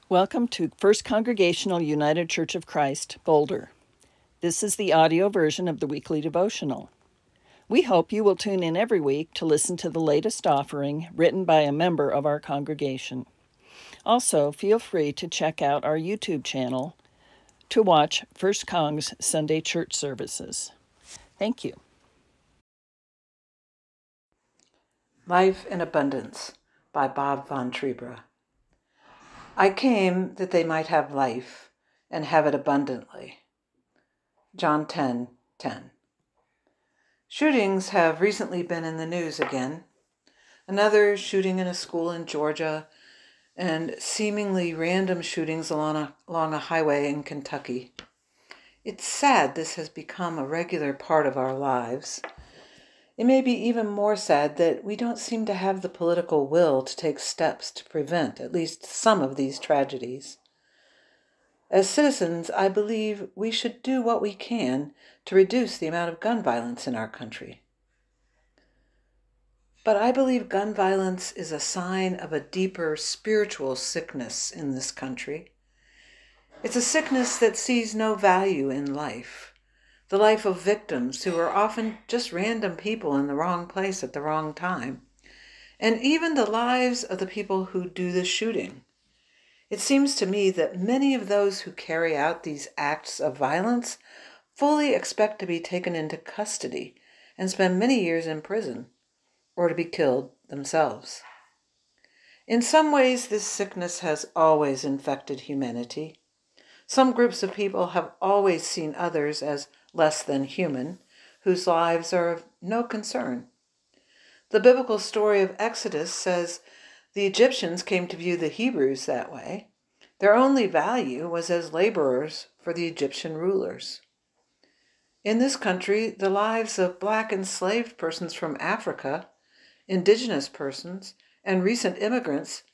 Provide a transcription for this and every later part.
Welcome to First Congregational United Church of Christ, Boulder. This is the audio version of the weekly devotional. We hope you will tune in every week to listen to the latest offering written by a member of our congregation. Also, feel free to check out our YouTube channel to watch First Cong's Sunday church services. Thank you. Life in Abundance by Bob von Trebra. I came that they might have life and have it abundantly. John 10:10. Shootings have recently been in the news again. Another shooting in a school in Georgia and seemingly random shootings along a highway in Kentucky. It's sad this has become a regular part of our lives. It may be even more sad that we don't seem to have the political will to take steps to prevent at least some of these tragedies. As citizens, I believe we should do what we can to reduce the amount of gun violence in our country. But I believe gun violence is a sign of a deeper spiritual sickness in this country. It's a sickness that sees no value in life. The life of victims who are often just random people in the wrong place at the wrong time, and even the lives of the people who do the shooting. It seems to me that many of those who carry out these acts of violence fully expect to be taken into custody and spend many years in prison, or to be killed themselves. In some ways, this sickness has always infected humanity. Some groups of people have always seen others as less than human, whose lives are of no concern. The biblical story of Exodus says the Egyptians came to view the Hebrews that way. Their only value was as laborers for the Egyptian rulers. In this country, the lives of Black enslaved persons from Africa, indigenous persons, and recent immigrants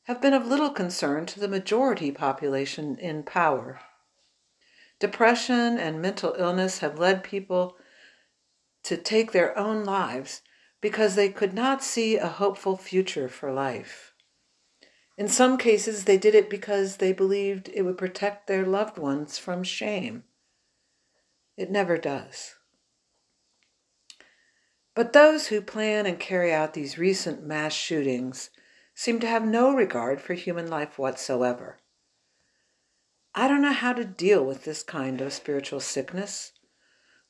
have been of little concern to the majority population in power. Depression and mental illness have led people to take their own lives because they could not see a hopeful future for life. In some cases, they did it because they believed it would protect their loved ones from shame. It never does. But those who plan and carry out these recent mass shootings seem to have no regard for human life whatsoever. I don't know how to deal with this kind of spiritual sickness.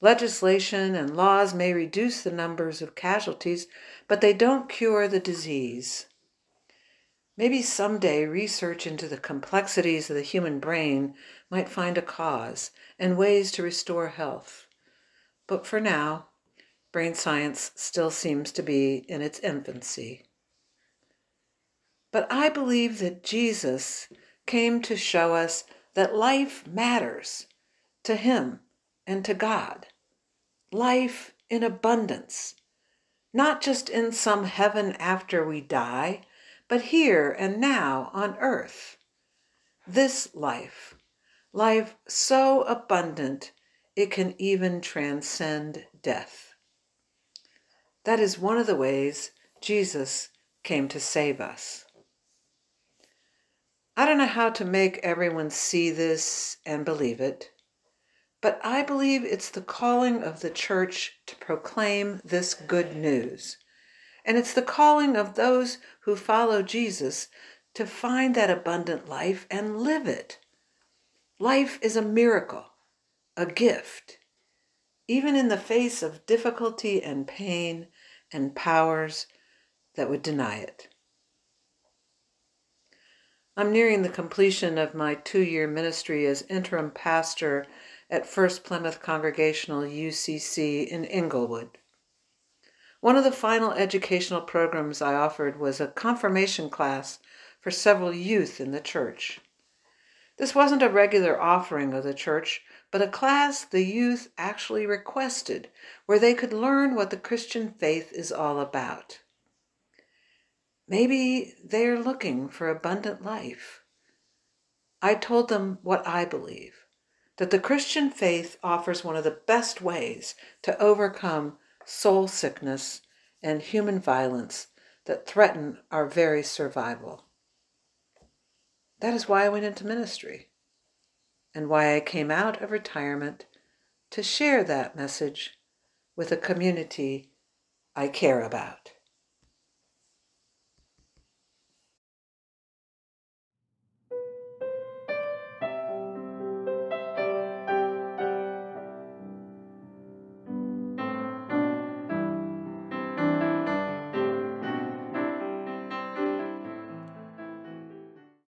Legislation and laws may reduce the numbers of casualties, but they don't cure the disease. Maybe someday research into the complexities of the human brain might find a cause and ways to restore health. But for now, brain science still seems to be in its infancy. But I believe that Jesus came to show us that life matters to Him and to God. Life in abundance, not just in some heaven after we die, but here and now on earth. This life so abundant it can even transcend death. That is one of the ways Jesus came to save us. I don't know how to make everyone see this and believe it, but I believe it's the calling of the church to proclaim this good news. And it's the calling of those who follow Jesus to find that abundant life and live it. Life is a miracle, a gift, even in the face of difficulty and pain and powers that would deny it. I'm nearing the completion of my 2-year ministry as interim pastor at First Plymouth Congregational UCC in Inglewood. One of the final educational programs I offered was a confirmation class for several youth in the church. This wasn't a regular offering of the church, but a class the youth actually requested, where they could learn what the Christian faith is all about. Maybe they're looking for abundant life. I told them what I believe, that the Christian faith offers one of the best ways to overcome soul sickness and human violence that threaten our very survival. That is why I went into ministry, and why I came out of retirement to share that message with a community I care about.